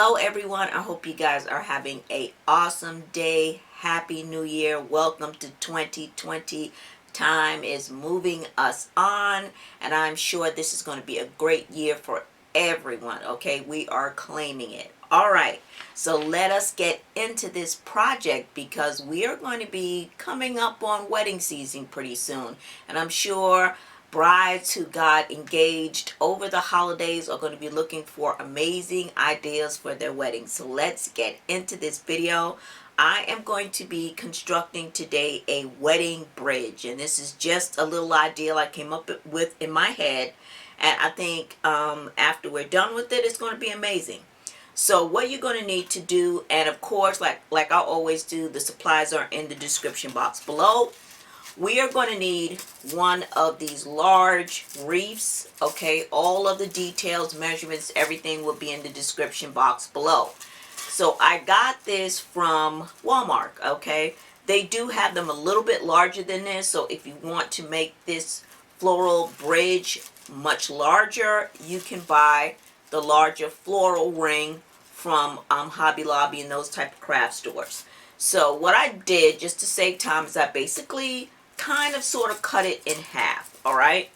Hello everyone, I hope you guys are having a awesome day. Happy New Year. Welcome to 2020. Time is moving us on, and I'm sure this is going to be a great year for everyone. Okay, we are claiming it. All right, so let us get into this project because we are going to be coming up on wedding season pretty soon, and I'm sure brides who got engaged over the holidays are going to be looking for amazing ideas for their weddings. So let's get into this video. I am going to be constructing today a wedding bridge, and this is just a little idea I came up with in my head, and I think after we're done with it, it's going to be amazing. So what you're going to need to do, and of course, like I always do, the supplies are in the description box below. We are going to need one of these large reefs, okay? All of the details, measurements, everything will be in the description box below. So I got this from Walmart, okay? They do have them a little bit larger than this, so if you want to make this floral bridge much larger, you can buy the larger floral ring from Hobby Lobby and those type of craft stores. So what I did, just to save time, is I basically kind of sort of cut it in half, all right?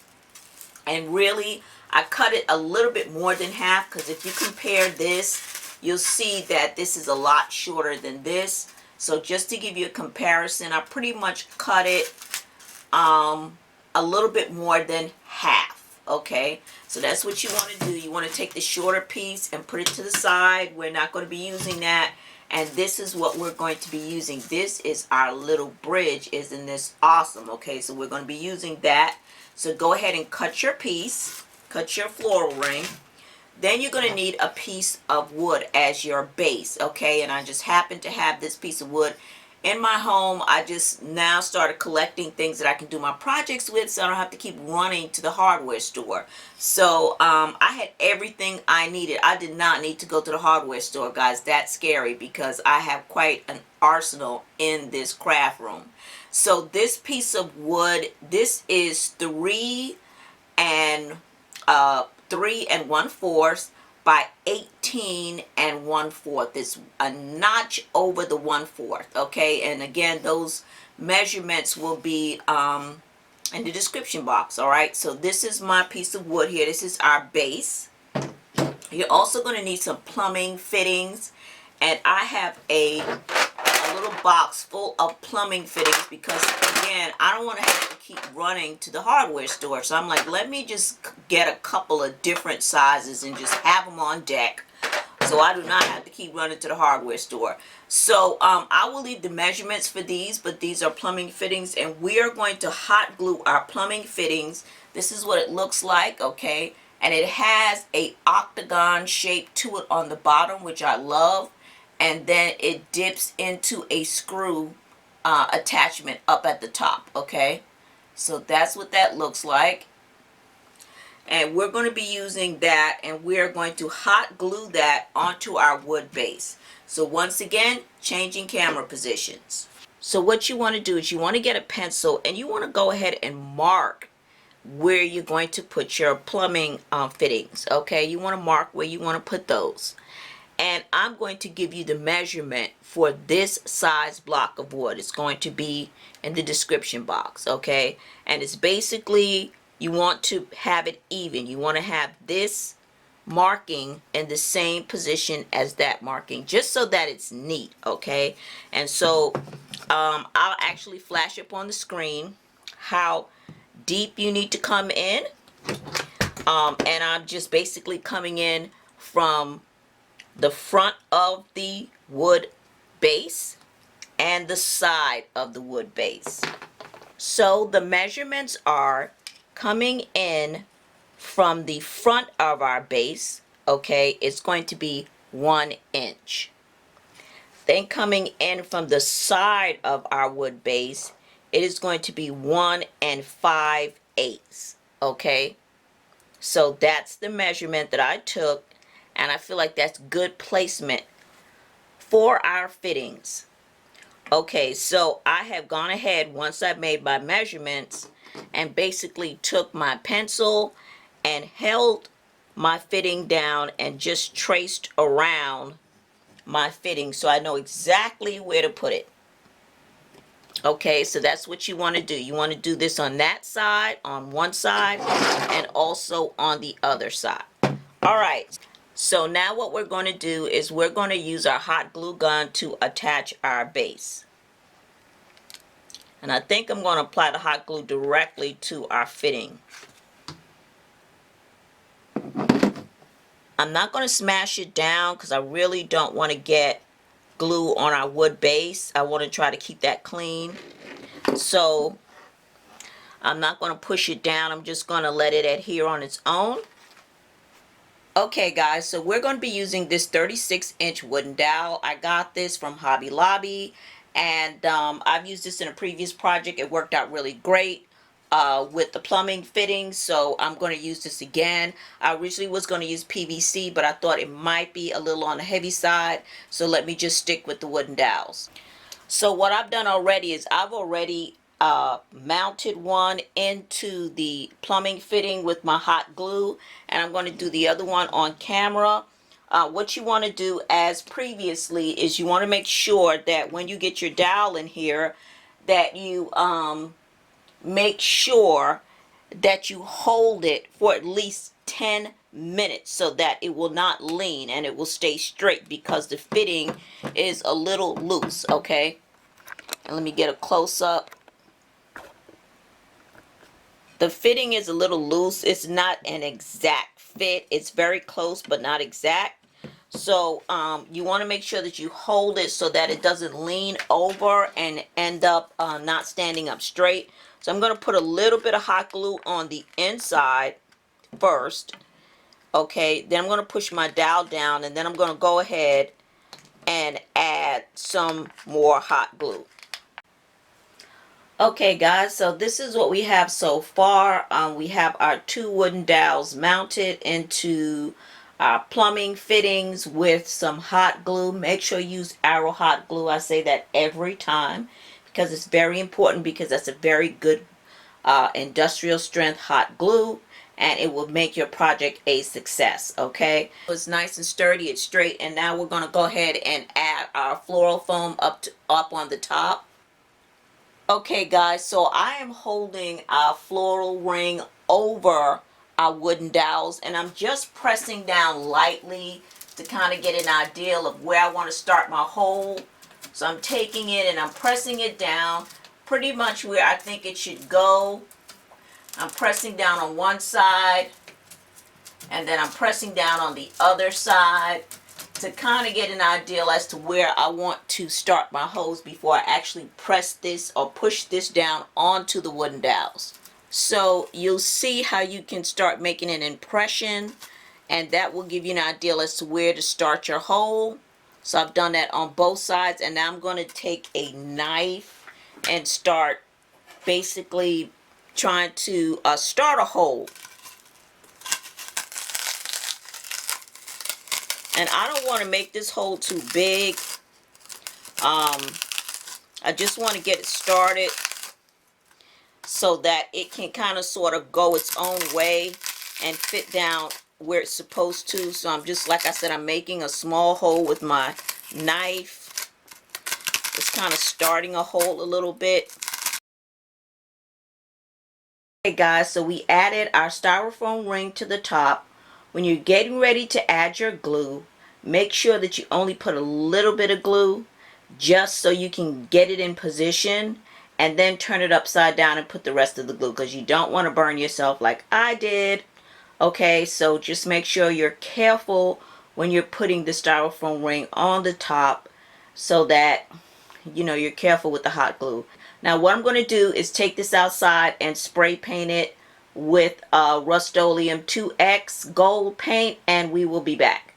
And really, I cut it a little bit more than half because if you compare this, you'll see that this is a lot shorter than this. So just to give you a comparison, I pretty much cut it a little bit more than half, okay? So that's what you want to do. You want to take the shorter piece and put it to the side. We're not going to be using that. And this is what we're going to be using. This is our little bridge. Isn't this awesome? Okay, so we're going to be using that. So go ahead and cut your piece. Cut your floral ring. Then you're going to need a piece of wood as your base. Okay, and I just happen to have this piece of wood in my home. I just now started collecting things that I can do my projects with, so I don't have to keep running to the hardware store. So I had everything I needed. I did not need to go to the hardware store, guys. That's scary because I have quite an arsenal in this craft room. So this piece of wood, this is 3 1/4 by 18 1/4. It's a notch over the 1/4, okay? And again, those measurements will be in the description box, all right? So this is my piece of wood here. This is our base. You're also going to need some plumbing fittings, and I have a little box full of plumbing fittings because, again, I don't want to have to keep running to the hardware store. So I'm like, let me just get a couple of different sizes and just have them on deck so I do not have to keep running to the hardware store. So I will leave the measurements for these, but these are plumbing fittings, and we are going to hot glue our plumbing fittings. This is what it looks like, okay? And it has a octagon shape to it on the bottom, which I love. And then it dips into a screw attachment up at the top, okay? So that's what that looks like. And we're going to be using that, and we're going to hot glue that onto our wood base. So once again, changing camera positions. So what you want to do is you want to get a pencil, and you want to go ahead and mark where you're going to put your plumbing fittings, okay? You want to mark where you want to put those. And I'm going to give you the measurement for this size block of wood. It's going to be in the description box, okay? And it's basically, you want to have it even. You want to have this marking in the same position as that marking, just so that it's neat, okay? And so I'll actually flash up on the screen how deep you need to come in. And I'm just basically coming in from the front of the wood base and the side of the wood base. So the measurements are coming in from the front of our base, okay, it's going to be 1 inch. Then coming in from the side of our wood base, it is going to be 1 5/8, okay? So that's the measurement that I took, and I feel like that's good placement for our fittings. Okay, so I have gone ahead, once I've made my measurements, and basically took my pencil and held my fitting down and just traced around my fitting so I know exactly where to put it. Okay, so that's what you want to do. You want to do this on that side, on one side, and also on the other side. All right, so now what we're going to do is we're going to use our hot glue gun to attach our base. And I think I'm going to apply the hot glue directly to our fitting. I'm not going to smash it down because I really don't want to get glue on our wood base. I want to try to keep that clean. So I'm not going to push it down. I'm just going to let it adhere on its own. Okay guys, so we're going to be using this 36-inch wooden dowel. I got this from Hobby Lobby, and I've used this in a previous project. It worked out really great with the plumbing fittings, so I'm going to use this again. I originally was going to use PVC, but I thought it might be a little on the heavy side, so let me just stick with the wooden dowels. So what I've done already is I've already mounted one into the plumbing fitting with my hot glue, and I'm going to do the other one on camera. What you want to do as previously is you want to make sure that when you get your dowel in here that you make sure that you hold it for at least 10 minutes so that it will not lean and it will stay straight because the fitting is a little loose. Okay, and let me get a close-up. The fitting is a little loose. It's not an exact fit. It's very close but not exact. So you want to make sure that you hold it so that it doesn't lean over and end up not standing up straight. So I'm going to put a little bit of hot glue on the inside first. Okay, then I'm going to push my dowel down, and then I'm going to go ahead and add some more hot glue. Okay guys, so this is what we have so far. We have our two wooden dowels mounted into our plumbing fittings with some hot glue. Make sure you use Arrow hot glue. I say that every time because it's very important, because that's a very good industrial strength hot glue, and it will make your project a success. Okay, it's nice and sturdy, it's straight, and now we're going to go ahead and add our floral foam up on the top. Okay guys, so I am holding our floral ring over our wooden dowels, and I'm just pressing down lightly to kind of get an idea of where I want to start my hole. So I'm taking it and I'm pressing it down pretty much where I think it should go. I'm pressing down on one side and then I'm pressing down on the other side to kind of get an idea as to where I want to start my holes before I actually press this or push this down onto the wooden dowels. So you'll see how you can start making an impression, and that will give you an idea as to where to start your hole. So I've done that on both sides, and now I'm going to take a knife and start basically trying to start a hole. And I don't want to make this hole too big. I just want to get it started so that it can kind of sort of go its own way and fit down where it's supposed to. So I'm just, like I said, I'm making a small hole with my knife. Just kind of starting a hole a little bit. Okay guys, so we added our styrofoam ring to the top. When you're getting ready to add your glue, make sure that you only put a little bit of glue just so you can get it in position, and then turn it upside down and put the rest of the glue, because you don't want to burn yourself like I did. Okay, so just make sure you're careful when you're putting the styrofoam ring on the top so that you're careful with the hot glue. Now what I'm going to do is take this outside and spray paint it with Rustoleum 2X gold paint, and we will be back.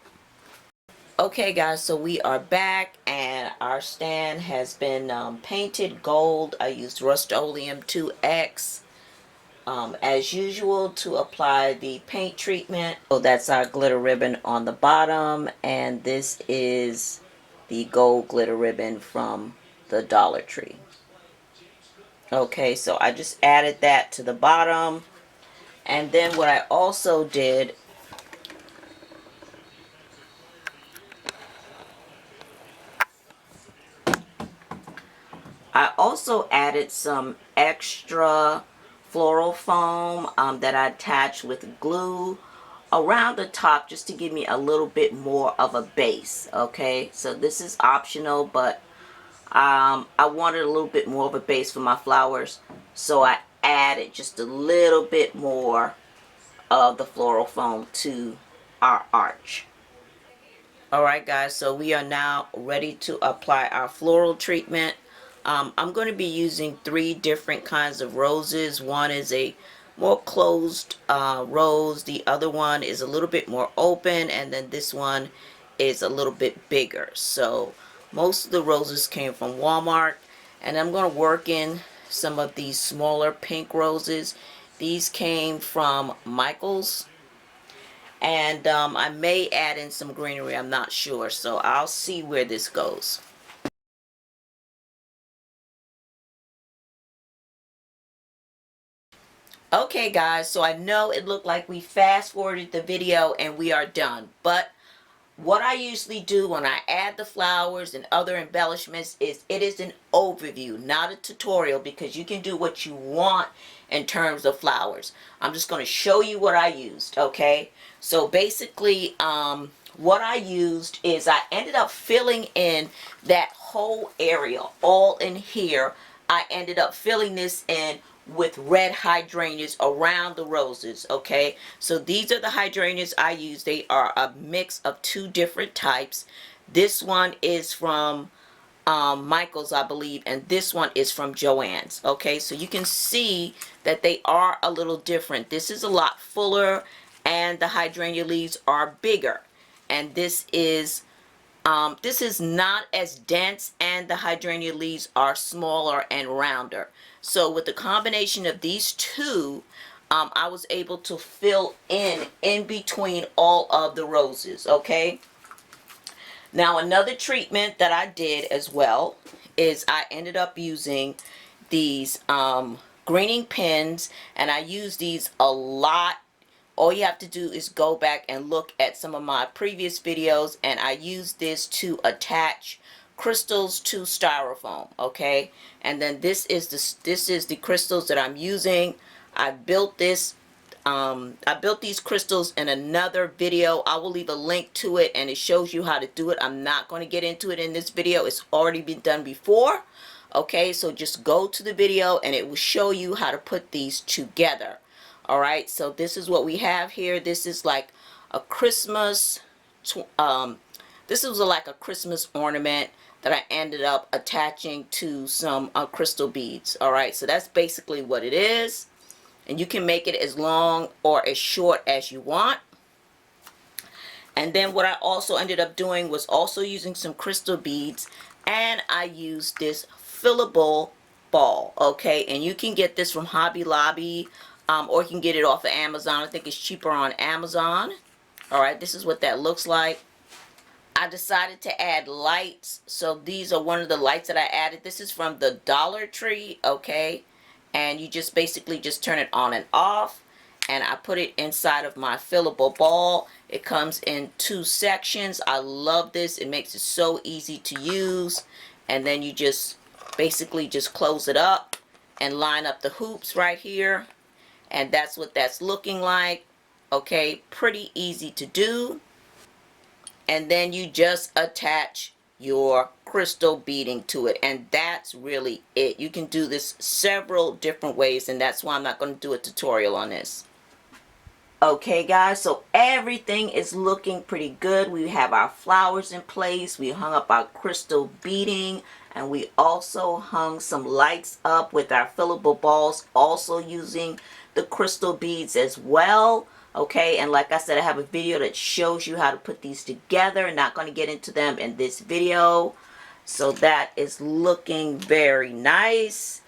Okay guys, so we are back and our stand has been painted gold. I used Rustoleum 2X as usual to apply the paint treatment. So that's our glitter ribbon on the bottom, and this is the gold glitter ribbon from the Dollar Tree. Okay, so I just added that to the bottom, and then what I also did I also added some extra floral foam that I attached with glue around the top just to give me a little bit more of a base. Okay, so this is optional, but I wanted a little bit more of a base for my flowers, so I added just a little bit more of the floral foam to our arch. Alright guys, so we are now ready to apply our floral treatment. I'm going to be using 3 different kinds of roses. One is a more closed rose, the other one is a little bit more open, and then this one is a little bit bigger. So most of the roses came from Walmart, and I'm going to work in some of these smaller pink roses. These came from Michael's. And I may add in some greenery, I'm not sure, so I'll see where this goes. Okay guys, so I know it looked like we fast forwarded the video and we are done, but what I usually do when I add the flowers and other embellishments is it is an overview, not a tutorial, because you can do what you want in terms of flowers. I'm just going to show you what I used, okay? So basically, what I used is I ended up filling in that whole area, all in here. I ended up filling this in with red hydrangeas around the roses. Okay, so these are the hydrangeas I use. They are a mix of 2 different types. This one is from Michael's, I believe, and this one is from Joann's. Okay, so you can see that they are a little different. This is a lot fuller and the hydrangea leaves are bigger, and this is not as dense, and the hydrangea leaves are smaller and rounder. So with the combination of these 2, I was able to fill in between all of the roses. Okay. Now another treatment that I did as well is I ended up using these greening pins, and I use these a lot. All you have to do is go back and look at some of my previous videos, and I use this to attach crystals to styrofoam. Okay, and then this is the crystals that I'm using. I built this I built these crystals in another video. I will leave a link to it, and it shows you how to do it. I'm not going to get into it in this video. It's already been done before. Okay, so just go to the video and it will show you how to put these together. Alright, so this is what we have here. This is like a Christmas, this was like a Christmas ornament that I ended up attaching to some crystal beads. Alright, so that's basically what it is. And you can make it as long or as short as you want. And then what I also ended up doing was also using some crystal beads, and I used this fillable ball. Okay, and you can get this from Hobby Lobby, or you can get it off of Amazon. I think it's cheaper on Amazon. Alright, this is what that looks like. I decided to add lights, so these are one of the lights that I added. This is from the Dollar Tree. Okay, and you just basically just turn it on and off, and I put it inside of my fillable ball. It comes in 2 sections. I love this. It makes it so easy to use, and then you just basically just close it up and line up the hoops right here, and that's what that's looking like. Okay, pretty easy to do. And then you just attach your crystal beading to it, and that's really it. You can do this several different ways, and that's why I'm not going to do a tutorial on this. Okay guys, so everything is looking pretty good. We have our flowers in place, we hung up our crystal beading, and we also hung some lights up with our fillable balls, also using the crystal beads as well. Okay, and like I said, I have a video that shows you how to put these together. I'm not going to get into them in this video. So that is looking very nice.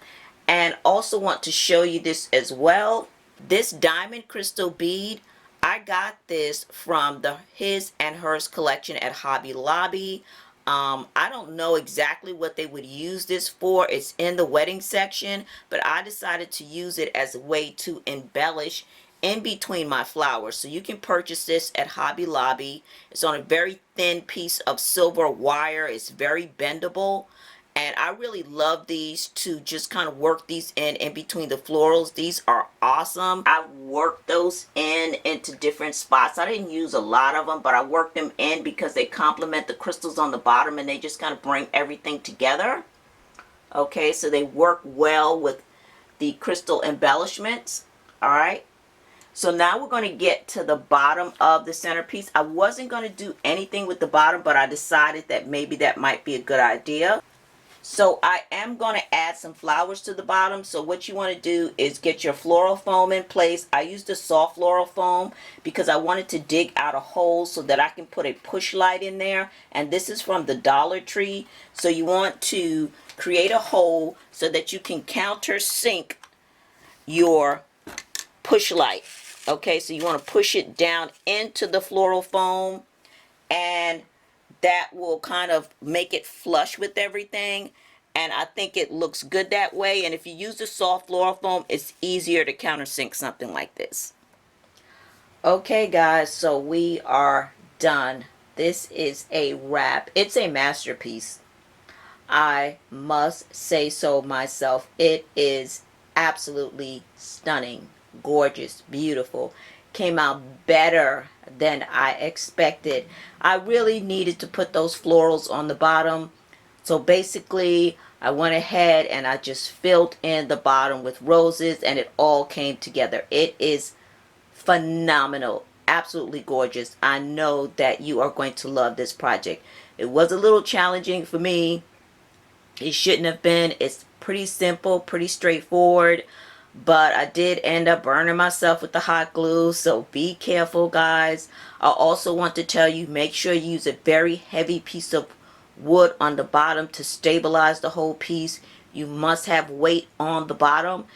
And also want to show you this as well. This diamond crystal bead, I got this from the His and Hers collection at Hobby Lobby. I don't know exactly what they would use this for. It's in the wedding section, but I decided to use it as a way to embellish in between my flowers. So you can purchase this at Hobby Lobby. It's on a very thin piece of silver wire. It's very bendable, And I really love these to just kind of work these in between the florals. These are awesome. I worked those into different spots. I didn't use a lot of them, but I worked them in because they complement the crystals on the bottom and they just kind of bring everything together. Okay, so they work well with the crystal embellishments. All right. So now we're going to get to the bottom of the centerpiece. I wasn't going to do anything with the bottom, but I decided that maybe that might be a good idea. So I am going to add some flowers to the bottom. So what you want to do is get your floral foam in place. I used a soft floral foam because I wanted to dig out a hole so that I can put a push light in there. And this is from the Dollar Tree. So you want to create a hole so that you can countersink your push light. Okay, so you want to push it down into the floral foam, and that will kind of make it flush with everything, and I think it looks good that way. And if you use the soft floral foam, it's easier to countersink something like this. Okay guys, so we are done. This is a wrap. It's a masterpiece. I must say so myself. It is absolutely stunning, gorgeous, beautiful. Came out better than I expected. I really needed to put those florals on the bottom. So basically, I went ahead and I just filled in the bottom with roses and it all came together. It is phenomenal. Absolutely gorgeous. I know that you are going to love this project. It was a little challenging for me. It shouldn't have been. It's pretty simple, pretty straightforward. But I did end up burning myself with the hot glue, so be careful guys. I also want to tell you, make sure you use a very heavy piece of wood on the bottom to stabilize the whole piece. You must have weight on the bottom.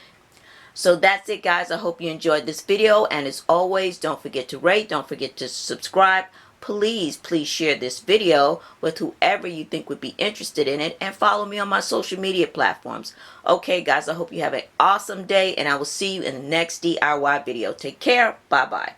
So that's it guys. I hope you enjoyed this video, and as always, don't forget to rate, don't forget to subscribe. Please share this video with whoever you think would be interested in it, and follow me on my social media platforms. Okay guys, I hope you have an awesome day, and I will see you in the next DIY video. Take care. Bye bye.